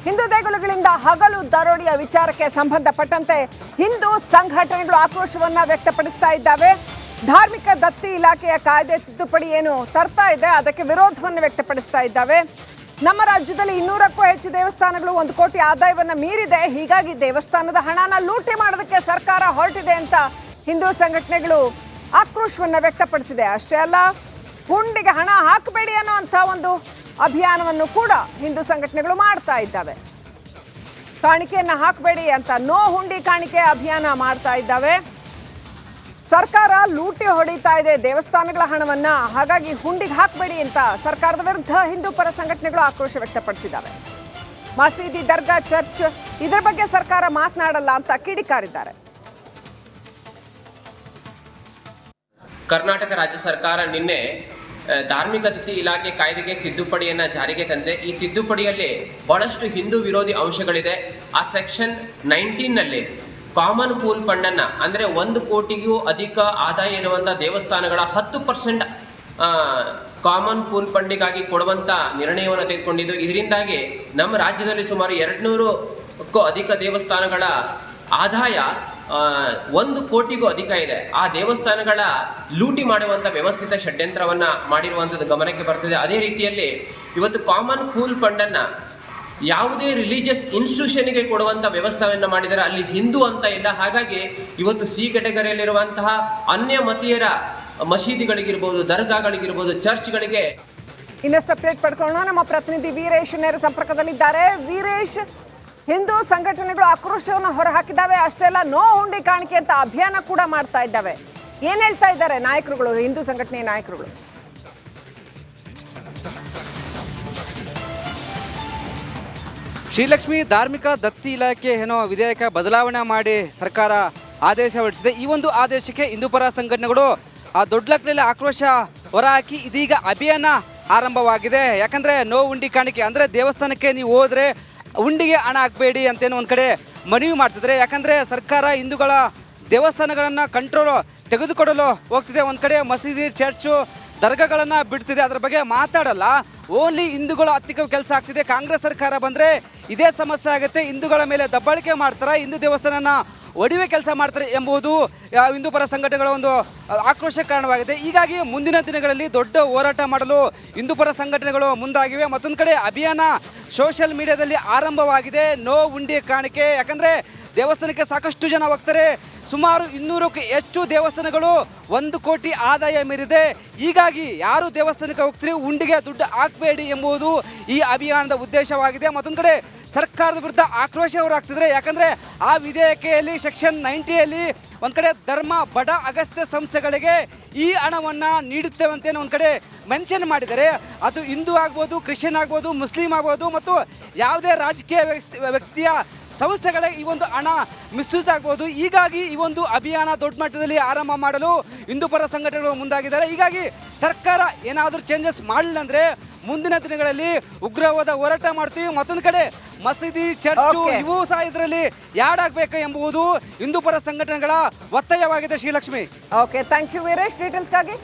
ಹಿಂದೂ ದೇಗುಲಗಳಿಂದ ಹಗಲು ದರೋಡೆಯ ವಿಚಾರಕ್ಕೆ ಸಂಬಂಧಪಟ್ಟಂತೆ ಹಿಂದೂ ಸಂಘಟನೆಗಳು ಆಕ್ರೋಶವನ್ನ ವ್ಯಕ್ತಪಡಿಸ್ತಾ ಇದ್ದಾವೆ. ಧಾರ್ಮಿಕ ದತ್ತಿ ಇಲಾಖೆಯ ಕಾಯ್ದೆ ತಿದ್ದುಪಡಿ ಏನು ತರ್ತಾ ಇದೆ, ಅದಕ್ಕೆ ವಿರೋಧವನ್ನು ವ್ಯಕ್ತಪಡಿಸ್ತಾ ಇದ್ದಾವೆ. ನಮ್ಮ ರಾಜ್ಯದಲ್ಲಿ 200ಕ್ಕೂ ಹೆಚ್ಚು ದೇವಸ್ಥಾನಗಳು 1 ಕೋಟಿ ಆದಾಯವನ್ನು ಮೀರಿದೆ. ಹೀಗಾಗಿ ದೇವಸ್ಥಾನದ ಹಣನ ಲೂಟಿ ಮಾಡೋದಕ್ಕೆ ಸರ್ಕಾರ ಹೊರಟಿದೆ ಅಂತ ಹಿಂದೂ ಸಂಘಟನೆಗಳು ಆಕ್ರೋಶವನ್ನು ವ್ಯಕ್ತಪಡಿಸಿದೆ. ಅಷ್ಟೇ ಅಲ್ಲ, ಹುಂಡಿಗೆ ಹಣ ಹಾಕಬೇಡಿ ಅನ್ನೋ ಒಂದು ಅಭಿಯಾನವನ್ನು ಕೂಡ ಹಿಂದೂ ಸಂಘಟನೆಗಳು ಮಾಡ್ತಾ ಇದ್ದಾವೆ. ಕಾಣಿಕೆಯನ್ನು ಹಾಕಬೇಡಿ ಅಂತ ನೋ ಹುಂಡಿ ಕಾಣಿಕೆ ಅಭಿಯಾನ ಮಾಡ್ತಾ ಇದ್ದಾವೆ. ಸರ್ಕಾರ ಲೂಟಿ ಹೊಡಿತಾ ಇದೆ ದೇವಸ್ಥಾನಗಳ ಹಣವನ್ನ, ಹಾಗಾಗಿ ಹುಂಡಿಗೆ ಹಾಕಬೇಡಿ ಅಂತ ಸರ್ಕಾರದ ವಿರುದ್ಧ ಹಿಂದೂ ಪರ ಸಂಘಟನೆಗಳು ಆಕ್ರೋಶ ವ್ಯಕ್ತಪಡಿಸಿದ್ದಾವೆ. ಮಸೀದಿ, ದರ್ಗಾ, ಚರ್ಚ್ ಇದರ ಬಗ್ಗೆ ಸರ್ಕಾರ ಮಾತನಾಡಲ್ಲ ಅಂತ ಕಿಡಿಕಾರಿದ್ದಾರೆ. ಕರ್ನಾಟಕ ರಾಜ್ಯ ಸರ್ಕಾರ ನಿನ್ನೆ ಧಾರ್ಮಿಕ ದತ್ತಿ ಇಲಾಖೆ ಕಾಯ್ದೆಗೆ ತಿದ್ದುಪಡಿಯನ್ನು ಜಾರಿಗೆ ತಂದಿದೆ. ಈ ತಿದ್ದುಪಡಿಯಲ್ಲಿ ಬಹಳಷ್ಟು ಹಿಂದೂ ವಿರೋಧಿ ಅಂಶಗಳಿದೆ. ಆ ಸೆಕ್ಷನ್ 19ನಲ್ಲಿ ಕಾಮನ್ ಪೂಲ್ ಫಂಡನ್ನು ಅಂದರೆ 1 ಕೋಟಿಗೂ ಅಧಿಕ ಆದಾಯ ಇರುವಂಥ ದೇವಸ್ಥಾನಗಳ 10% ಕಾಮನ್ ಪೂಲ್ ಫಂಡಿಗಾಗಿ ಕೊಡುವಂಥ ನಿರ್ಣಯವನ್ನು ತೆಗೆದುಕೊಂಡಿದ್ದು. ಇದರಿಂದಾಗಿ ನಮ್ಮ ರಾಜ್ಯದಲ್ಲಿ ಸುಮಾರು 200ಕ್ಕೂ ಅಧಿಕ ದೇವಸ್ಥಾನಗಳ ಆದಾಯ 1 ಕೋಟಿಗೂ ಅಧಿಕ ಇದೆ. ಆ ದೇವಸ್ಥಾನಗಳ ಲೂಟಿ ಮಾಡುವಂಥ ವ್ಯವಸ್ಥಿತ ಷಡ್ಯಂತ್ರವನ್ನು ಮಾಡಿರುವಂಥದ್ದು ಗಮನಕ್ಕೆ ಬರ್ತದೆ. ಅದೇ ರೀತಿಯಲ್ಲಿ ಇವತ್ತು ಕಾಮನ್ ಪೂಲ್ ಫಂಡನ್ನು ಯಾವುದೇ ರಿಲಿಜಿಯಸ್ ಇನ್ಸ್ಟಿಟ್ಯೂಷನ್ಗೆ ಕೊಡುವಂಥ ವ್ಯವಸ್ಥೆಯನ್ನು ಮಾಡಿದರೆ ಅಲ್ಲಿ ಹಿಂದೂ ಅಂತ ಇಲ್ಲ. ಹಾಗಾಗಿ ಇವತ್ತು ಸಿ ಕ್ಯಾಟಗರಿಯಲ್ಲಿರುವಂತಹ ಅನ್ಯ ಮತೀಯರ ಮಸೀದಿಗಳಿಗಿರ್ಬೋದು, ದರ್ಗಾಗಳಿಗಿರ್ಬೋದು, ಚರ್ಚ್ಗಳಿಗೆ. ಇನ್ನಷ್ಟು ಅಪ್ಡೇಟ್ ಪಡ್ಕೊಳ್ಳೋಣ. ನಮ್ಮ ಪ್ರತಿನಿಧಿ ವೀರೇಶ್ ನೇರ ಸಂಪರ್ಕದಲ್ಲಿದ್ದಾರೆ. ವೀರೇಶ್, ಹಿಂದೂ ಸಂಘಟನೆಗಳು ಆಕ್ರೋಶವನ್ನು ಹೊರಹಾಕಿದ್ದಾವೆ. ಅಷ್ಟೇ ಅಲ್ಲ, ನೋ ಹುಂಡಿ ಕಾಣಿಕೆ ಅಂತ ಅಭಿಯಾನ ಕೂಡ ಮಾಡ್ತಾ ಇದ್ದಾವೆ. ಏನ್ ಹೇಳ್ತಾ ಇದ್ದಾರೆ ನಾಯಕರುಗಳು, ಹಿಂದೂ ಸಂಘಟನೆಯ ನಾಯಕರುಗಳು? ಶ್ರೀಲಕ್ಷ್ಮಿ, ಧಾರ್ಮಿಕ ದತ್ತಿ ಇಲಾಖೆ ಏನೋ ವಿಧೇಯಕ ಬದಲಾವಣೆ ಮಾಡಿ ಸರ್ಕಾರ ಆದೇಶ ಹೊರಡಿಸಿದೆ. ಈ ಒಂದು ಆದೇಶಕ್ಕೆ ಹಿಂದೂ ಪರ ಸಂಘಟನೆಗಳು ದೊಡ್ಡ ಲೆಕ್ಕದಲ್ಲಿ ಆಕ್ರೋಶ ಹೊರಹಾಕಿ ಇದೀಗ ಅಭಿಯಾನ ಆರಂಭವಾಗಿದೆ. ಯಾಕಂದರೆ ನೋ ಹುಂಡಿ ಕಾಣಿಕೆ ಅಂದರೆ ದೇವಸ್ಥಾನಕ್ಕೆ ನೀವು ಹೋದರೆ ಹುಂಡಿಗೆ ಹಣ ಹಾಕಬೇಡಿ ಅಂತೇನು ಒಂದು ಕಡೆ ಮನವಿ ಮಾಡ್ತಿದ್ರೆ. ಯಾಕಂದರೆ ಸರ್ಕಾರ ಹಿಂದೂಗಳ ದೇವಸ್ಥಾನಗಳನ್ನು ಕಂಟ್ರೋಲ್ ತೆಗೆದುಕೊಡಲು ಹೋಗ್ತಿದೆ. ಒಂದು ಕಡೆ ಮಸೀದಿ, ಚರ್ಚು, ದರ್ಗಾಗಳನ್ನು ಬಿಡ್ತಿದೆ. ಅದರ ಬಗ್ಗೆ ಮಾತಾಡಲ್ಲ. ಓನ್ಲಿ ಹಿಂದೂಗಳು ಹತ್ತಿಕ್ಕೋ ಕೆಲಸ ಆಗ್ತಿದೆ. ಕಾಂಗ್ರೆಸ್ ಸರ್ಕಾರ ಬಂದರೆ ಇದೇ ಸಮಸ್ಯೆ ಆಗುತ್ತೆ. ಹಿಂದೂಗಳ ಮೇಲೆ ದಬ್ಬಾಳಿಕೆ ಮಾಡ್ತಾರೆ, ಹಿಂದೂ ದೇವಸ್ಥಾನನ ಒಡಿವೆ ಕೆಲಸ ಮಾಡ್ತಾರೆ ಎಂಬುದು ಹಿಂದೂ ಪರ ಸಂಘಟನೆಗಳ ಒಂದು ಆಕ್ರೋಶ ಕಾರಣವಾಗಿದೆ. ಹೀಗಾಗಿ ಮುಂದಿನ ದಿನಗಳಲ್ಲಿ ದೊಡ್ಡ ಹೋರಾಟ ಮಾಡಲು ಹಿಂದೂ ಪರ ಸಂಘಟನೆಗಳು ಮುಂದಾಗಿವೆ. ಮತ್ತೊಂದು ಕಡೆ ಅಭಿಯಾನ ಸೋಷಿಯಲ್ ಮೀಡಿಯಾದಲ್ಲಿ ಆರಂಭವಾಗಿದೆ. ನೋ ಹುಂಡಿ ಕಾಣಿಕೆ. ಯಾಕಂದರೆ ದೇವಸ್ಥಾನಕ್ಕೆ ಸಾಕಷ್ಟು ಜನ ಹೋಗ್ತಾರೆ. ಸುಮಾರು 200ಕ್ಕೂ ಹೆಚ್ಚು ದೇವಸ್ಥಾನಗಳು 1 ಕೋಟಿ ಆದಾಯ ಮೀರಿದೆ. ಹೀಗಾಗಿ ಯಾರು ದೇವಸ್ಥಾನಕ್ಕೆ ಹೋಗ್ತೀರಿ ಹುಂಡಿಗೆ ದುಡ್ಡು ಹಾಕಬೇಡಿ ಎಂಬುದು ಈ ಅಭಿಯಾನದ ಉದ್ದೇಶವಾಗಿದೆ. ಮತ್ತೊಂದು ಕಡೆ ಸರ್ಕಾರದ ವಿರುದ್ಧ ಆಕ್ರೋಶ ಹೊರಹಾಗ್ತಿದ್ರೆ. ಯಾಕಂದರೆ ಆ ವಿಧೇಯಕೆಯಲ್ಲಿ ಸೆಕ್ಷನ್ 90ಯಲ್ಲಿ ಒಂದು ಕಡೆ ಧರ್ಮ, ಬಡ, ಅಗಸ್ತ್ಯ ಸಂಸ್ಥೆಗಳಿಗೆ ಈ ಹಣವನ್ನು ನೀಡುತ್ತೇವೆ ಅಂತೇನು ಒಂದು ಕಡೆ ಮೆನ್ಷನ್ ಮಾಡಿದ್ದಾರೆ. ಅದು ಹಿಂದೂ ಆಗ್ಬೋದು, ಕ್ರಿಶ್ಚಿಯನ್ ಆಗ್ಬೋದು, ಮುಸ್ಲಿಂ ಆಗ್ಬೋದು, ಮತ್ತು ಯಾವುದೇ ರಾಜಕೀಯ ವ್ಯಕ್ತಿಯ ಸಂಸ್ಥೆಗಳಿಗೆ ಈ ಒಂದು ಹಣ ಮಿಸ್ಯೂಸ್ ಆಗ್ಬೋದು. ಹೀಗಾಗಿ ಈ ಒಂದು ಅಭಿಯಾನ ದೊಡ್ಡ ಮಟ್ಟದಲ್ಲಿ ಆರಂಭ ಮಾಡಲು ಹಿಂದೂ ಪರ ಸಂಘಟನೆಗಳು ಮುಂದಾಗಿದ್ದಾರೆ. ಹೀಗಾಗಿ ಸರ್ಕಾರ ಏನಾದರೂ ಚೇಂಜಸ್ ಮಾಡಲಿಲ್ಲ ಅಂದರೆ ಮುಂದಿನ ದಿನಗಳಲ್ಲಿ ಉಗ್ರವಾದ ಹೋರಾಟ ಮಾಡ್ತೀವಿ. ಮತ್ತೊಂದು ಕಡೆ ಮಸೀದಿ, ಚರ್ಚು ಇವು ಸಹ ಇದರಲ್ಲಿ ಯಾಡ್ ಆಗಬೇಕು ಎಂಬುದು ಹಿಂದೂ ಪರ ಸಂಘಟನೆಗಳ ಒತ್ತಾಯವಾಗಿದೆ. Srilakshmi, okay, thank you Veeresh ಡೀಟೇಲ್ಸ್ಗಾಗಿ.